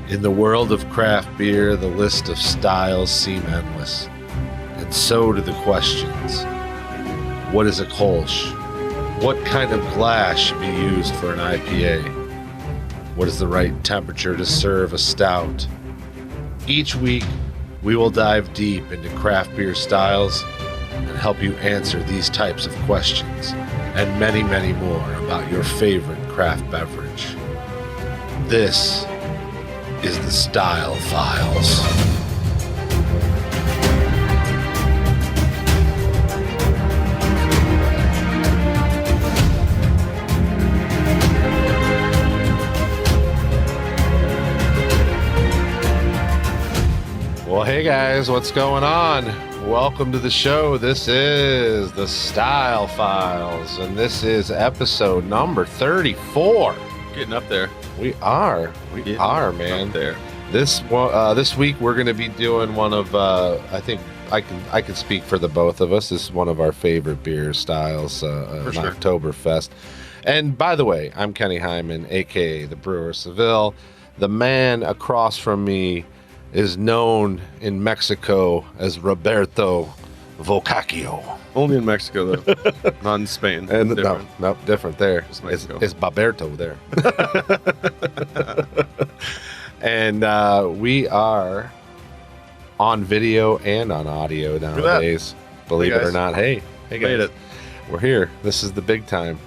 In the world of craft beer, the list of styles seem endless, and so do the questions. What is a Kolsch? What kind of glass should be used for an IPA? What is the right temperature to serve a stout? Each week, we will dive deep into craft beer styles and help you answer these types of questions and many, many more about your favorite craft beverage. This is the Style Files. Well, hey guys, what's going on? Welcome to the show. This is the Style Files, and this is episode number 34. Getting up there. We are, man. Up there. This week we're going to be doing one of I think I can speak for the both of us. This is one of our favorite beer styles, an sure. Oktoberfest. And by the way, I'm Kenny Hyman, aka the Brewer Seville. The man across from me is known in Mexico as Roberto Vocacchio. Only in Mexico, though. Not in Spain. And no, different there. Just It's Mexico. Baberto there. And we are on video and on audio nowadays. Believe Hey, it or guys. not. Hey Made guys. it. We're here. This is the big time.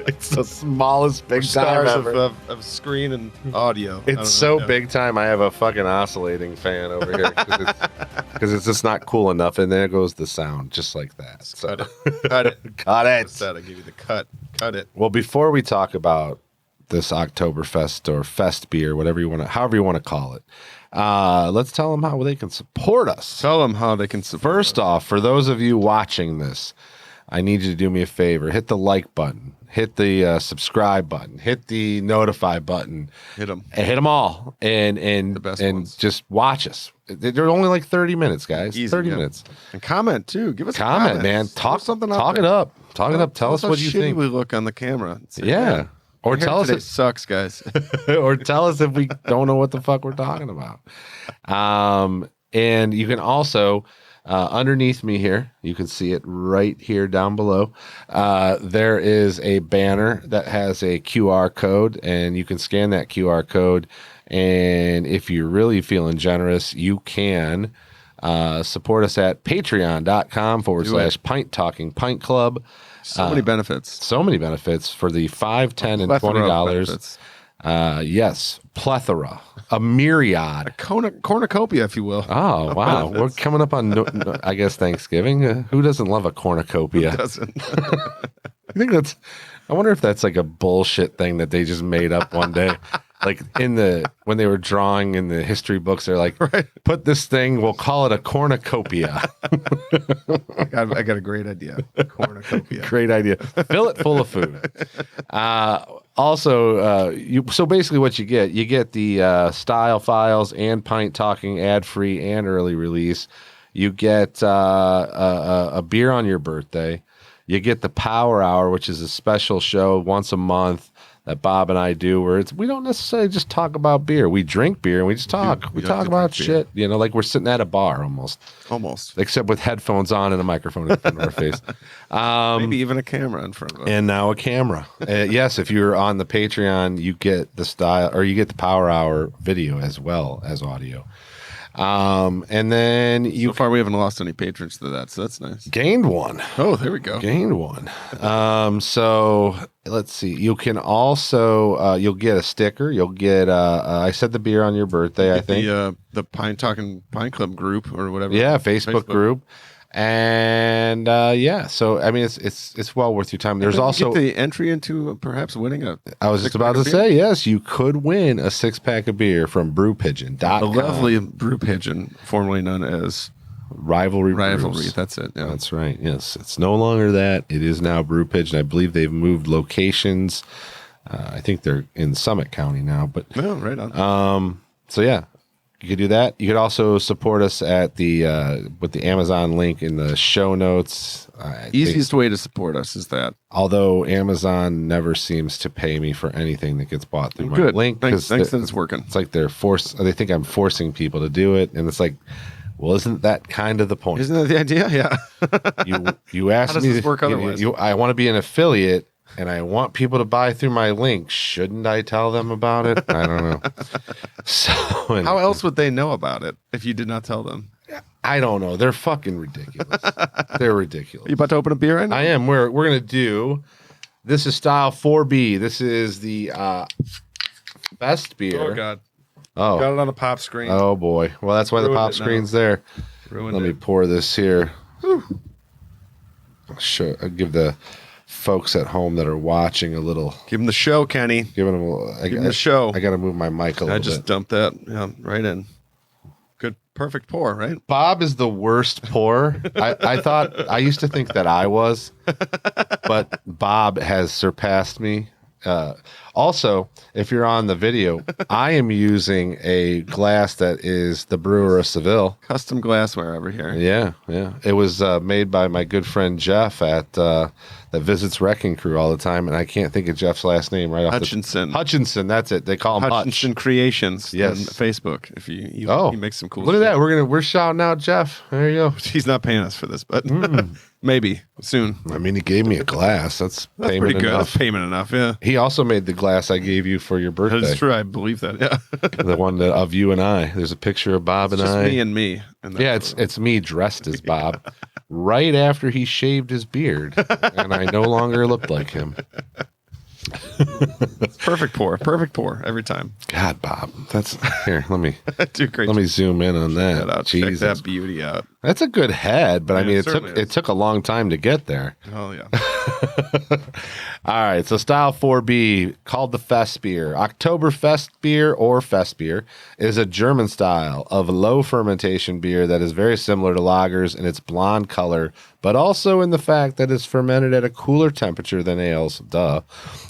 It's the smallest big We're time stars ever. of screen and audio. I don't It's so know. big time. I have a fucking oscillating fan over here because it's just not cool enough. And there goes the sound, just like that. So. Cut it. Cut it. Cut it. What's that? I give you the cut. Cut it. Well, before we talk about this Oktoberfest or Festbier, however you want to call it, let's tell them how they can support us. Tell them how they can support First off, for those of you watching this, I need you to do me a favor. Hit the like button. Hit the subscribe button. Hit the notify button. Hit them. And hit them all. And The best and ones. just watch us. They're only like 30 minutes, guys. Easy, 30 yeah. minutes. And comment, too. Give us a Comment, man. Talk something out Talk there. it up. Talk it up. Tell us how what you shitty think. we look on the camera. Say, Yeah. "Man, Or my hair tell us today if, sucks, guys. or tell us if we don't know what the fuck we're talking about. And you can also, underneath me here, you can see it right here down below. There is a banner that has a QR code, and you can scan that QR code. And if you're really feeling generous, you can support us at patreon.com/pint talking pint club. So many benefits. So many benefits for the $5, $10, and Plethora of $20. benefits. Yes, plethora, a myriad. Cornucopia, if you will. Oh, wow. We're coming up on, I guess, Thanksgiving. Who doesn't love a cornucopia? Doesn't. I wonder if that's like a bullshit thing that they just made up one day. Like when they were drawing in the history books, they're like, Right. put this thing, we'll call it a cornucopia. I got a great idea. Cornucopia. Great idea. Fill it full of food. So basically what you get the Style Files and Pint Talking ad-free and early release. You get a beer on your birthday. You get the Power Hour, which is a special show once a month that Bob and I do, where we don't necessarily just talk about beer. We drink beer and we just talk. We like talk to about drink beer. shit, like we're sitting at a bar almost, except with headphones on and a microphone in front of our face. Maybe even a camera in front of us. And now a camera. Yes, if you're on the Patreon, you get you get the Power Hour video as well as audio. And then So far, we haven't lost any patrons to that, so that's nice. gained one. Oh, there we go. Gained one. So let's see. You can also you'll get a sticker. You'll get I said the beer on your birthday. I think The Pine Talking Pine Club group or whatever. yeah, Facebook group. And so I mean it's well worth your time. There's And then also you get the entry into perhaps winning a. I was just about to say, yes, you could win a 6-pack of beer from BrewPigeon.com. A lovely brew pigeon, formerly known as Rivalry. Brews. That's it. Yeah. That's right. Yes, it's no longer that. It is now BrewPigeon. I believe they've moved locations. I think they're in Summit County now. But No, right on. so yeah, You could do that. You could also support us at the with the Amazon link in the show notes. Easiest way to support us is that. Although Amazon never seems to pay me for anything that gets bought through my link. Thanks that it's working. It's like they think I'm forcing people to do it, and it's like, well, isn't that kind of the point? Isn't that the idea? Yeah. You asked How does me this work otherwise? I want to be an affiliate, and I want people to buy through my link. Shouldn't I tell them about it? I don't know. So how else would they know about it if you did not tell them? I don't know. They're fucking ridiculous. They're ridiculous. You about to open a beer right now? I am. We're gonna do. This is style 4B. This is the Festbier. Oh God. Oh. Got it on the pop screen. Oh boy. Well, that's why the pop screen's there. Let me pour this here. I'll give the folks at home that are watching a little. Give them the show, Kenny. Give them the show. I got to move my mic a little bit. I just dumped that right in. Good, perfect pour, right? Bob is the worst pourer. I used to think that I was, but Bob has surpassed me. Also, if you're on the video, I am using a glass that is the Brewer of Seville. Custom glassware over here. Yeah. It was made by my good friend Jeff that visits Wrecking Crew all the time, and I can't think of Jeff's last name right off. Hutchinson, that's it. They call him Hutchinson Hutch. Creations. Yes. On Facebook. If he makes some cool. Look at that. We're shouting out Jeff. There you go. He's not paying us for this, but maybe soon. I mean, he gave me a glass. That's payment pretty good. enough. That's payment enough. Yeah. He also made the glass I gave you for your birthday. That's true. I believe that. Yeah. The one of you and I. There's a picture of Bob and I. Me and me. Yeah, it's me dressed as Bob. Right after he shaved his beard, and I no longer looked like him. Perfect pour every time. God, Bob, that's here. Let me do great. Let me zoom in on that. Check that beauty out. That's a good head, but I mean, it took a long time to get there. Oh yeah. All right, so style 4B, called the Festbier. Oktoberfestbier or Festbier is a German style of low fermentation beer that is very similar to lagers in its blonde color, but also in the fact that it's fermented at a cooler temperature than ales. Duh.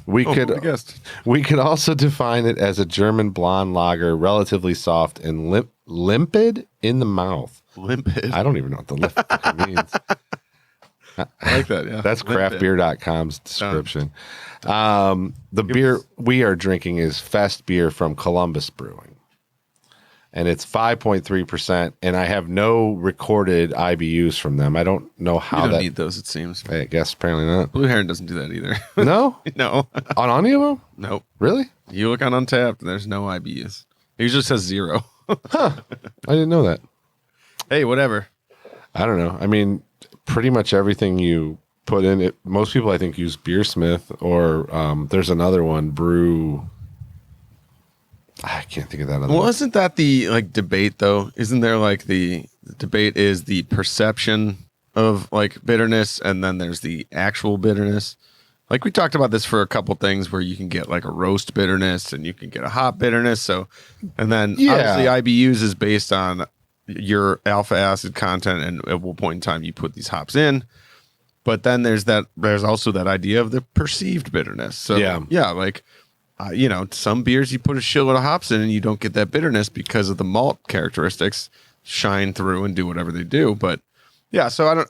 We could also define it as a German blonde lager, relatively soft and limpid in the mouth. Limpid? I don't even know what the limpid means. I like that, yeah. That's craftbeer.com's description. The beer we are drinking is Festbier from Columbus Brewing. And it's 5.3%, and I have no recorded IBUs from them. I don't know how you don't need those, it seems. I guess apparently not. Blue Heron doesn't do that either. No? No. On any of them? Nope. Really? You look on Untapped, and there's no IBUs. It usually says 0. Huh. I didn't know that. Hey, whatever. I don't know. I mean, pretty much everything you put in it. Most people, I think, use Beersmith, or there's another one, I can't think of that other one. Well, isn't that the debate though? Isn't there the debate is the perception of bitterness, and then there's the actual bitterness? We talked about this for a couple things where you can get a roast bitterness and you can get a hop bitterness. So, and then obviously IBUs is based on your alpha acid content and at what point in time you put these hops in. But then there's also that idea of the perceived bitterness. So some beers you put a shitload of hops in and you don't get that bitterness because of the malt characteristics shine through and do whatever they do. But yeah, so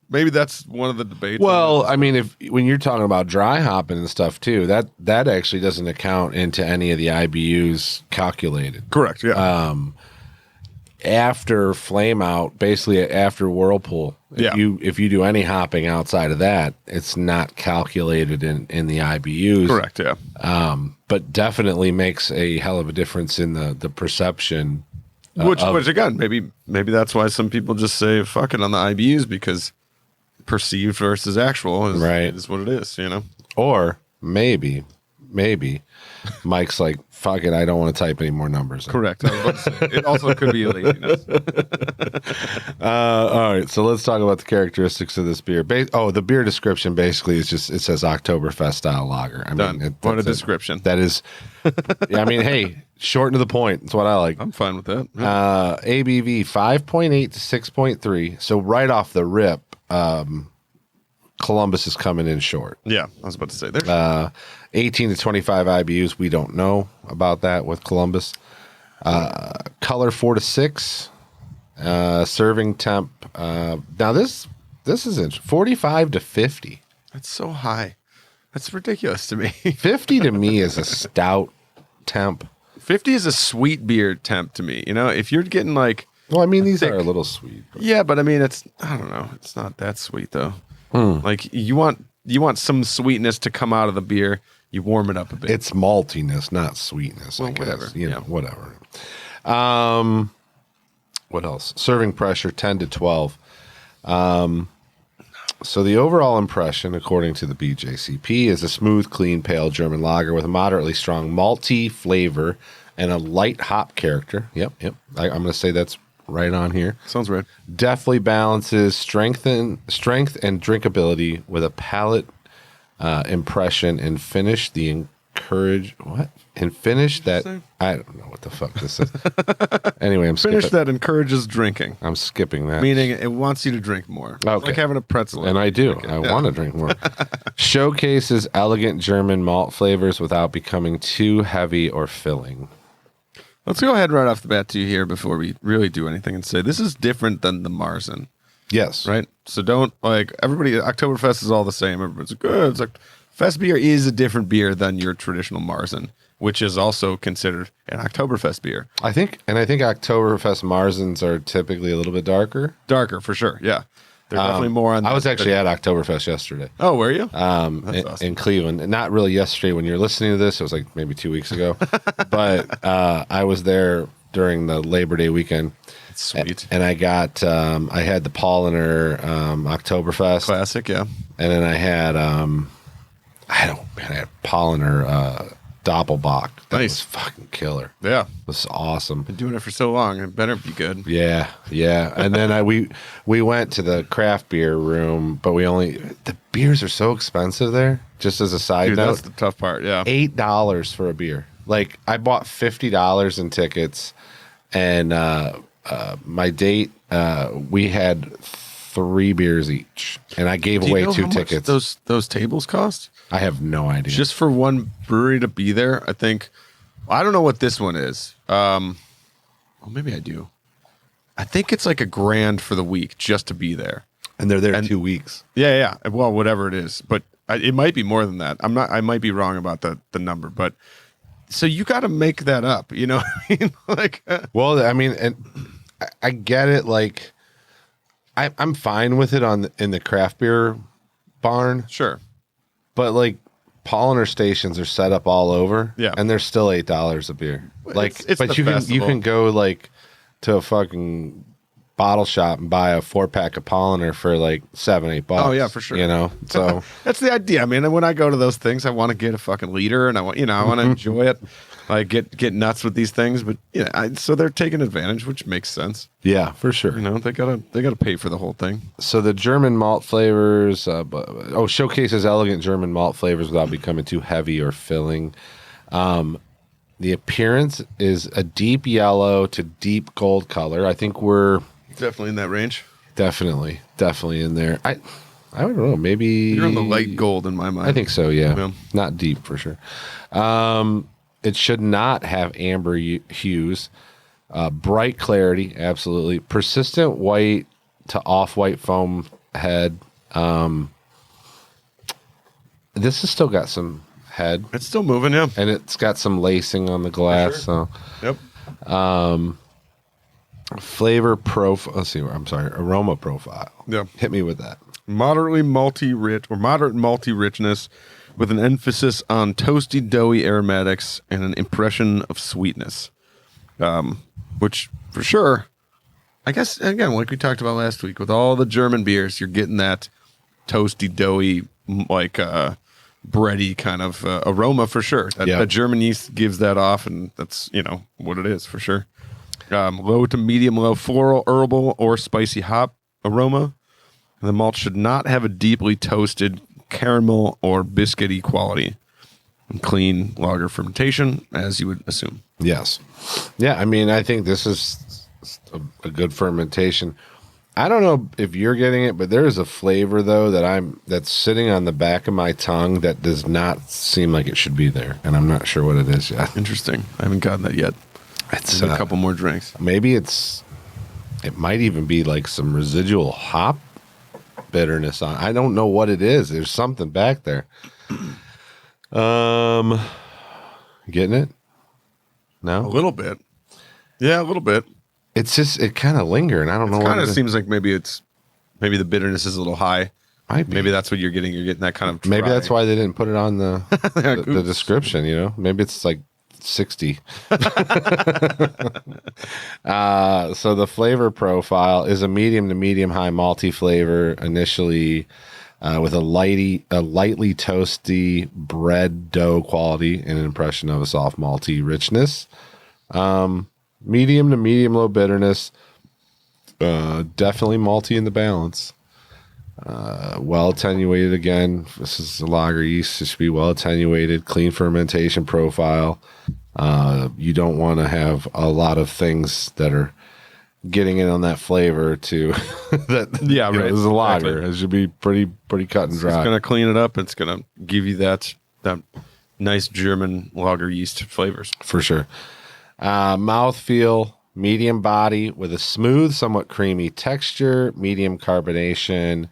maybe that's one of the debates. Well, I mean, when you're talking about dry hopping and stuff too, that actually doesn't account into any of the IBUs calculated. Correct. Yeah. After flame out, basically after whirlpool, if you do any hopping outside of that, it's not calculated in the IBUs. Correct. Yeah. But definitely makes a hell of a difference in the perception. Which again, maybe that's why some people just say fuck it on the IBUs, because perceived versus actual is what it is, Or maybe Mike's like, fuck it, I don't want to type any more numbers in. Correct. I was about to say, it also could be a laziness. All right, so let's talk about the characteristics of this beer. The beer description basically is just, it says Oktoberfest style lager. I mean, what a description. That is, I mean, hey, short and to the point. That's what I like. I'm fine with that. Yeah. ABV 5.8 to 6.3. So right off the rip, Columbus is coming in short. Yeah, I was about to say there's 18 to 25 IBUs. We don't know about that with Columbus. Color 4 to 6. Serving temp. Now this is 45 to 50. That's so high. That's ridiculous to me. 50 to me is a stout temp. 50 is a sweet beer temp to me. You know, if you're getting like, well, I mean, these are a little sweet. But. Yeah, but I mean, I don't know. It's not that sweet though. Like you want some sweetness to come out of the beer. You warm it up a bit. It's maltiness, not sweetness. Well, I guess. Whatever. You know, whatever. What else? Serving pressure 10 to 12. So the overall impression, according to the BJCP, is a smooth, clean, pale German lager with a moderately strong malty flavor and a light hop character. Yep. I'm going to say that's right on here. Sounds right. Definitely balances strength and drinkability with a palate impression and finish that I don't know what the fuck this is. Anyway, that encourages drinking. I'm skipping that. Meaning it wants you to drink more. Okay. It's like having a pretzel. And I do. I want to drink more. Showcases elegant German malt flavors without becoming too heavy or filling. Let's go ahead right off the bat to you here before we really do anything and say this is different than the Marzen. Yes. Right? So don't, like, everybody, Oktoberfest is all the same. Everybody's like, good. It's like, Festbier is a different beer than your traditional Marzen, which is also considered an Oktoberfest beer. I think Oktoberfest Marzens are typically a little bit darker. Darker, for sure, yeah. They're definitely more on I was actually at Oktoberfest yesterday. Oh, were you? In Cleveland. And not really yesterday when you're listening to this. It was like maybe 2 weeks ago. But I was there during the Labor Day weekend. That's sweet. And I got, I had the Paulaner Oktoberfest. Classic, yeah. And then I had, I had Paulaner Doppelbock. That was fucking killer. Yeah. It was awesome. Been doing it for so long. It better be good. Yeah. And then we went to the craft beer room, but the beers are so expensive there. Just as a side note. That's the tough part, yeah. $8 for a beer. Like, I bought $50 in tickets, and my date, we had 3 beers each, and I gave away 2 tickets. Those tables cost? I have no idea. Just for one brewery to be there, I think. I don't know what this one is. Well, maybe I do. I think it's like $1,000 for the week just to be there, and they're there 2 weeks. Yeah. Well, whatever it is, but it might be more than that. I might be wrong about the number, but so you got to make that up. You know what I mean? Like, well, I mean, and I get it. Like, I'm fine with it in the craft beer barn. Sure. But like Paulaner stations are set up all over, yeah, and they're still $8 a beer. Like, it's but you can go like to a fucking bottle shop and buy a 4-pack of Paulaner for like $7-8. Oh yeah, for sure. You know, so that's the idea. I mean, when I go to those things, I want to get a fucking liter, and I want to enjoy it. Like get nuts with these things, but so they're taking advantage, which makes sense. Yeah, for sure. You know, they gotta pay for the whole thing. So the German malt flavors, showcases elegant German malt flavors without becoming too heavy or filling. The appearance is a deep yellow to deep gold color. I think we're definitely in that range. Definitely in there. I don't know. Maybe you're on the light gold in my mind. I think so. Yeah. Not deep for sure. It should not have amber hues. Bright clarity, absolutely. Persistent white to off-white foam head. This has still got some head. It's still moving, yeah. And it's got some lacing on the glass. Sure. So, yep. Flavor profile. Let's see. I'm sorry. Aroma profile. Yeah. Hit me with that. Moderate malty richness, with an emphasis on toasty, doughy aromatics and an impression of sweetness. Which, for sure, I guess, again, like we talked about last week, with all the German beers, you're getting that toasty, doughy, like bready kind of aroma for sure. That German yeast gives that off, and that's, what it is for sure. Low to medium low floral, herbal, or spicy hop aroma. The malt should not have a deeply toasted caramel or biscuity quality. And clean lager fermentation, as you would assume. Yes. Yeah, I mean, I think this is a good fermentation. I don't know if you're getting it, but there is a flavor though that's sitting on the back of my tongue that does not seem like it should be there, and I'm not sure what it is yet. Interesting. I haven't gotten that yet. It's a couple more drinks. Maybe it might even be like some residual hop bitterness on. I don't know what it is. There's something back there. Getting it? No? A little bit. Yeah, a little bit. It's just it kind of lingering. I don't know. It kind of seems like maybe the bitterness is a little high. Maybe that's what you're getting. You're getting that kind of dry. Maybe that's why they didn't put it on the the description. You know, maybe it's like 60. So the flavor profile is a medium to medium high malty flavor initially, with a lightly toasty bread dough quality and an impression of a soft malty richness. Medium to medium low bitterness. Definitely malty in the balance. Well attenuated again. This is a lager yeast. It should be well attenuated, clean fermentation profile. You don't want to have a lot of things that are getting in on that flavor to that. Yeah, right. This is a lager. Exactly. It should be pretty cut and dry. It's going to clean it up. It's going to give you that nice German lager yeast flavors for sure. Mouthfeel, medium body with a smooth, somewhat creamy texture, medium carbonation.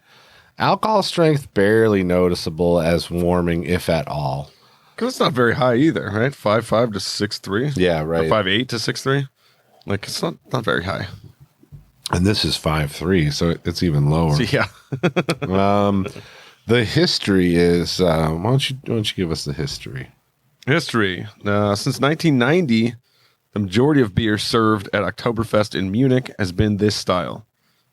Alcohol strength barely noticeable as warming, if at all. Because it's not very high either, right? 5.5 to 6.3. Yeah, right. 5.8 to 6.3. Like, it's not very high. And this is 5.3, so it's even lower. So, yeah. The history is, why don't you give us the history? History. Since 1990, the majority of beer served at Oktoberfest in Munich has been this style.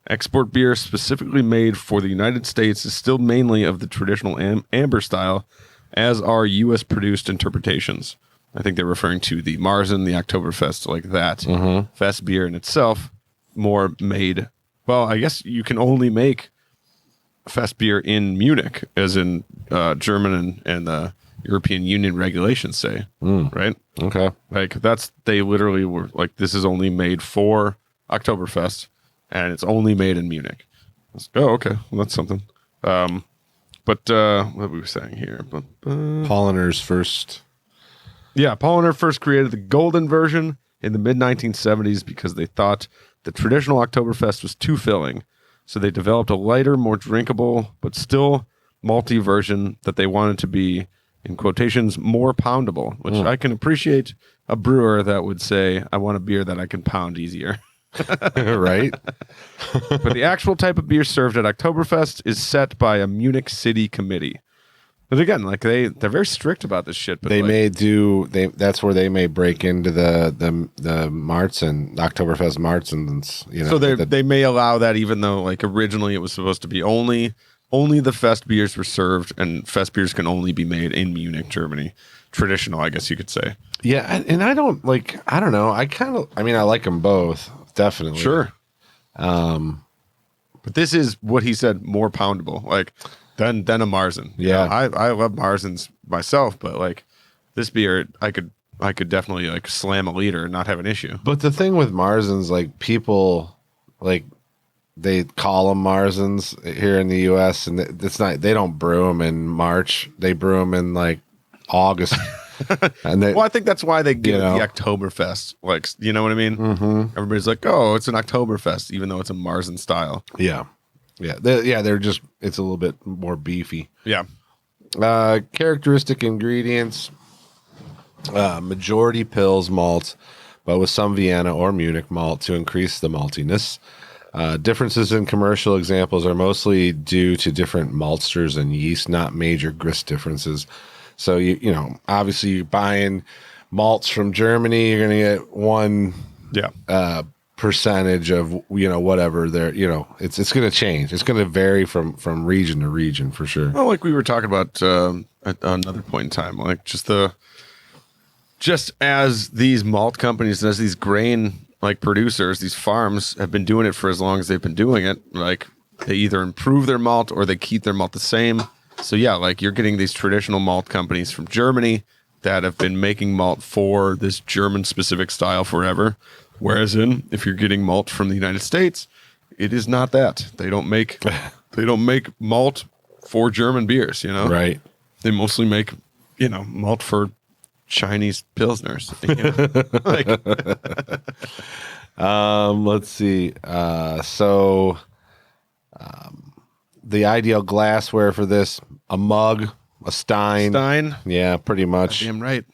Export beer specifically made for the United States is still mainly of the traditional amber style, as are U.S.-produced interpretations. I think they're referring to the Marzen, the Oktoberfest, like that. Mm-hmm. Festbier in itself, more made... Well, I guess you can only make Festbier in Munich, as in German and the European Union regulations say, right? Okay. Like, they literally were like, this is only made for Oktoberfest, and it's only made in Munich. Oh, okay. Well, that's something. But what were we saying here? Polliner's first. Yeah, Polliner first created the golden version in the mid-1970s because they thought the traditional Oktoberfest was too filling. So they developed a lighter, more drinkable, but still malty version that they wanted to be, in quotations, more poundable, which I can appreciate a brewer that would say, I want a beer that I can pound easier. Right. But the actual type of beer served at Oktoberfest is set by a Munich city committee. But again, like they're very strict about this shit. But that's where they may break into the Marzen, Oktoberfest Marzens. You know, so they may allow that, even though like originally it was supposed to be only the Fest beers were served, and Fest beers can only be made in Munich, Germany. Traditional, I guess you could say. Yeah, and I don't know. I like them both, definitely. Sure. But this is what he said, more poundable, like than a Marzen. Yeah. You know, I love Marzens myself, but like this beer, I could definitely like slam a liter and not have an issue. But the thing with Marzens, like people like they call them Marzens here in the U.S. and it's not. They don't brew them in March. They brew them in like August. And well, I think that's why they give it the Oktoberfest. Like, you know what I mean? Mm-hmm. Everybody's like, "Oh, it's an Oktoberfest," even though it's a Marzen style. Yeah, they're just. It's a little bit more beefy. Yeah. Characteristic ingredients: majority Pils malt, but with some Vienna or Munich malt to increase the maltiness. Differences in commercial examples are mostly due to different maltsters and yeast, not major grist differences. So, you know, obviously you're buying malts from Germany, you're going to get one percentage of, you know, whatever they're, you know, it's going to change. It's going to vary from region to region for sure. Well, like we were talking about at another point in time, like just as these malt companies and as these grain like producers, these farms have been doing it for as long as they've been doing it, like they either improve their malt or they keep their malt the same. So yeah, like you're getting these traditional malt companies from Germany that have been making malt for this German specific style forever. Whereas if you're getting malt from the United States, it is not that. They don't make malt for German beers, you know? Right. They mostly make, you know, malt for Chinese pilsners. Like, Let's see. The ideal glassware for this, a mug, a stein. Stein. Yeah, pretty much. Damn right.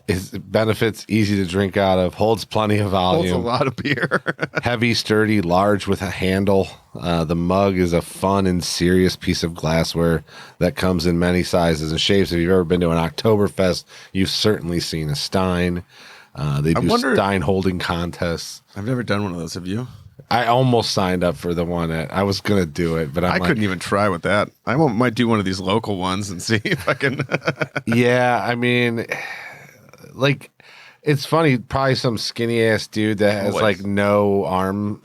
It benefits, easy to drink out of, holds plenty of Holds a volume. lot of beer. Heavy, sturdy, large with a handle. The mug is a fun and serious piece of glassware that comes in many sizes and shapes. If you've ever been to an Oktoberfest, you've certainly seen a stein. They do stein holding contests. I've never done one of those. Have you? I almost signed up for the one I was going to do it, but I couldn't even try with that. I might do one of these local ones and see if I can. Yeah, I mean, like, it's funny. Probably some skinny ass dude that has like no arm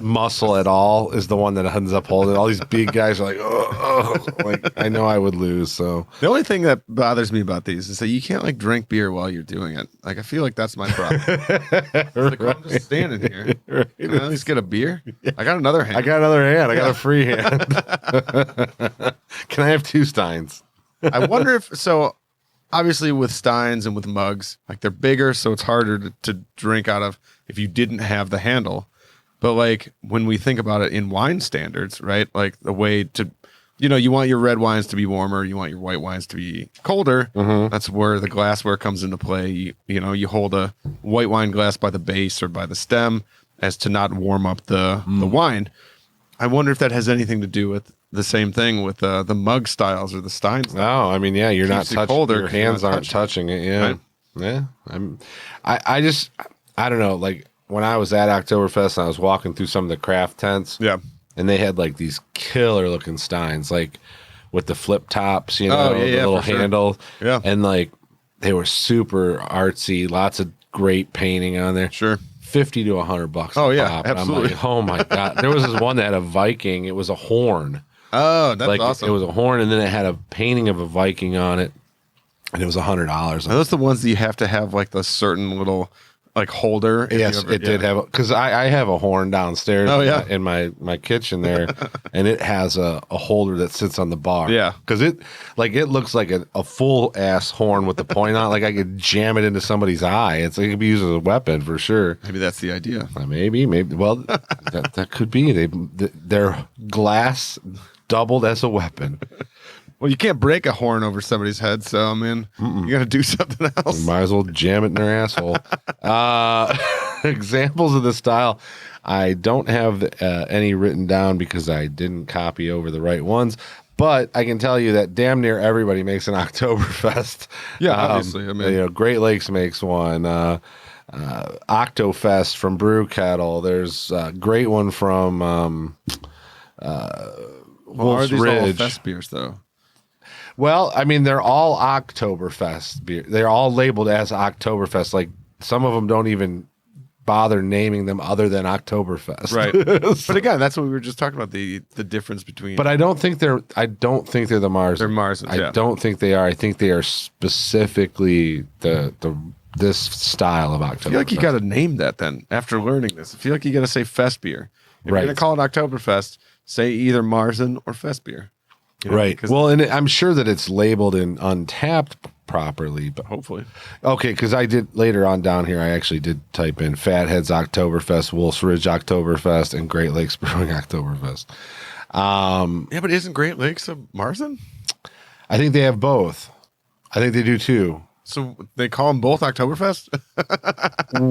muscle at all is the one that ends up holding. All these big guys are like, oh, like I know I would lose. So the only thing that bothers me about these is that you can't like drink beer while you're doing it. Like I feel like that's my problem. Like, I'm just standing here. Right. Can I at least get a beer? I got another hand. I got a free hand. Can I have two steins? I wonder if so. Obviously, with steins and with mugs, like they're bigger, so it's harder to drink out of if you didn't have the handle. But like when we think about it in wine standards, right? Like the way to, you want your red wines to be warmer, you want your white wines to be colder. Mm-hmm. That's where the glassware comes into play. You hold a white wine glass by the base or by the stem as to not warm up the wine. I wonder if that has anything to do with the same thing with the mug styles or the stein styles. No, I mean, yeah, you're not touching. Your hands aren't touching it. Yeah, right? Yeah. I don't know. Like when I was at Oktoberfest, and I was walking through some of the craft tents. Yeah, and they had like these killer looking steins, like with the flip tops, the little handle. Sure. Yeah, and like they were super artsy, lots of great painting on there. Sure. $50 to $100. Oh yeah, pop. absolutely. I'm like, oh my god! There was this one that had a Viking. It was a horn. Oh, that's awesome. It was a horn, and then it had a painting of a Viking on it, and it was $100. Are those the ones that you have to have like the certain little like holder? Yes, it did have, because I have a horn downstairs. Oh, yeah. in my kitchen there, and it has a holder that sits on the bar. Yeah, because it looks like a full ass horn with the point on it. Like I could jam it into somebody's eye. It could be used as a weapon for sure. Maybe that's the idea. Maybe. Well, that could be. They're glass doubled as a weapon. Well, you can't break a horn over somebody's head, so I mean, you got to do something else. You might as well jam it in their asshole. Examples of the style, I don't have any written down because I didn't copy over the right ones. But I can tell you that damn near everybody makes an Oktoberfest. Yeah, obviously. I mean, Great Lakes makes one. Oktofest from Brew Kettle. There's a great one from Wolf's are these Ridge. all Festbiers though? Well, I mean, they're all Oktoberfest beer. They're all labeled as Oktoberfest. Like some of them don't even bother naming them other than Oktoberfest. Right. But again, that's what we were just talking about, the difference between. But I don't think they're the Marzen. They're Marzens. I don't think they are. I think they are specifically this style of Oktoberfest. I feel like you got to name that then after learning this. I feel like you got to say Festbier. If you're going to call it Oktoberfest, say either Marzen or Festbier. Right. Well, and I'm sure that it's labeled in Untapped properly, but hopefully. Okay, because I did later on down here, I actually did type in Fatheads Oktoberfest, Wolf's Ridge Oktoberfest, and Great Lakes Brewing Oktoberfest. Yeah, but isn't Great Lakes a Marzen? I think they have both. I think they do too. So they call them both Oktoberfest?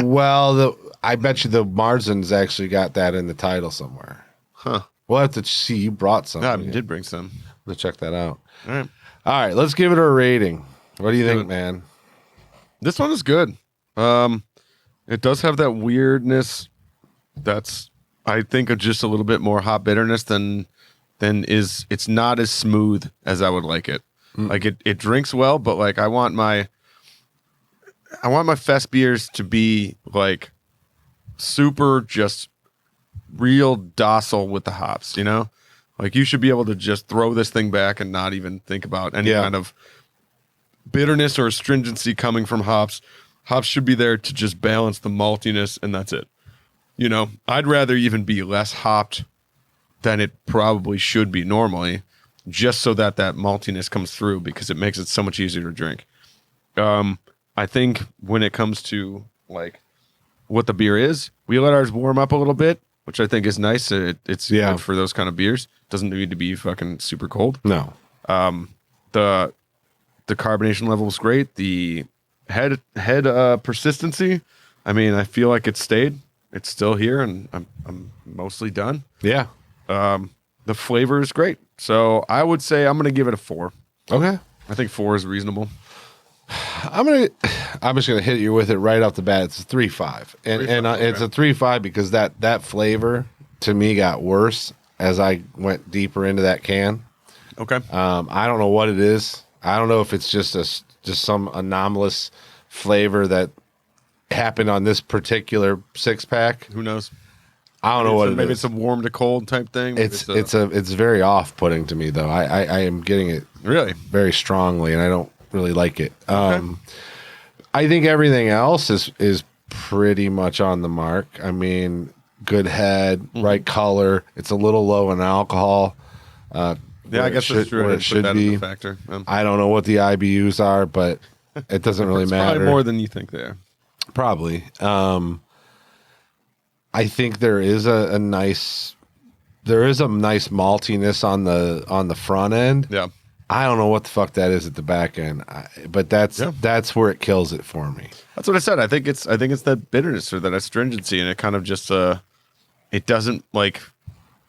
Well, I bet you the Marzens actually got that in the title somewhere. Huh. We'll have to see. You brought some. No, I did bring some. Let's check that out. All right. Let's give it a rating. What do you think, man? This one is good. It does have that weirdness. That's, I think, just a little bit more hop bitterness than is. It's not as smooth as I would like it. Like it drinks well, but like I want my fest beers to be like super just real docile with the hops, Like you should be able to just throw this thing back and not even think about any kind of bitterness or astringency coming from hops. Hops should be there to just balance the maltiness, and that's it. I'd rather even be less hopped than it probably should be normally, just so that maltiness comes through, because it makes it so much easier to drink. I think when it comes to like what the beer is, we let ours warm up a little bit, which I think is nice. It's good for those kind of beers. Doesn't need to be fucking super cold. No. The carbonation level is great. The head persistency, I mean, I feel like it stayed. It's still here, and I'm mostly done. Yeah. The flavor is great. So I would say I'm going to give it a 4. Okay. I think 4 is reasonable. I'm just gonna hit you with it right off the bat. It's a 3.5, and it's a 3.5 because that flavor to me got worse as I went deeper into that can. Okay. I don't know what it is. I don't know if it's just some anomalous flavor that happened on this particular 6-pack. Who knows? I don't know what it is. Maybe it's a warm to cold type thing. It's very off-putting to me though. I am getting it really very strongly, and I don't really like it. Okay. I think everything else is pretty much on the mark. I mean, good head, right color. It's a little low in alcohol. Yeah, I guess that's true. Where it should be. Factor. I don't know what the IBUs are, but it doesn't really matter. Probably more than you think they are. Probably. I think there is a nice maltiness on the front end. Yeah. I don't know what the fuck that is at the back end, but that's where it kills it for me. That's what I said. I think it's that bitterness or that astringency, and it kind of just it doesn't like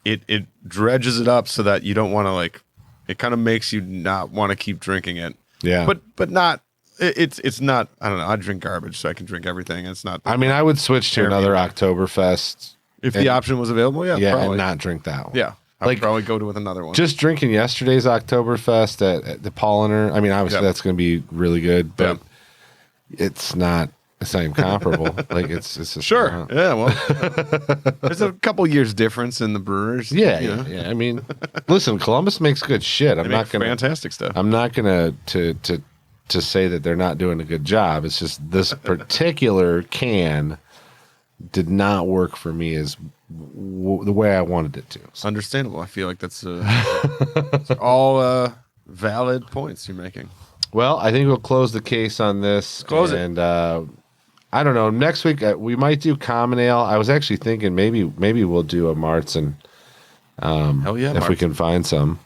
it dredges it up so that you don't want to like. It kind of makes you not want to keep drinking it. Yeah, but not. It's not. I don't know. I drink garbage, so I can drink everything. It's not. I mean, I would switch to another Oktoberfest if the option was available. Yeah, probably. And not drink that one. Yeah. I would probably go to with another one. Just drinking yesterday's Oktoberfest at the Polliner. I mean, obviously that's going to be really good, but it's not even comparable. Like it's just, sure. Yeah. Well, there's a couple years difference in the brewers. Yeah. Yeah. I mean, listen, Columbus makes good shit. I'm not going to fantastic stuff. I'm not going to say that they're not doing a good job. It's just this particular can did not work for me as the way I wanted it to. So. Understandable. I feel like that's all valid points you're making. Well, I think we'll close the case on this. Close it. And I don't know. Next week we might do common ale. I was actually thinking maybe we'll do a Martzen. Hell yeah! If we can find some,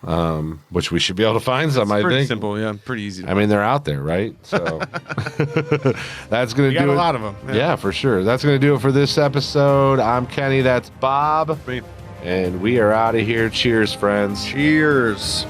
which we should be able to find some. I think simple. Yeah, pretty easy. I mean, they're out there, right? So that's gonna do it. A lot of them. Yeah, for sure. That's gonna do it for this episode. I'm Kenny. That's Bob. Me. And we are out of here. Cheers, friends. Cheers.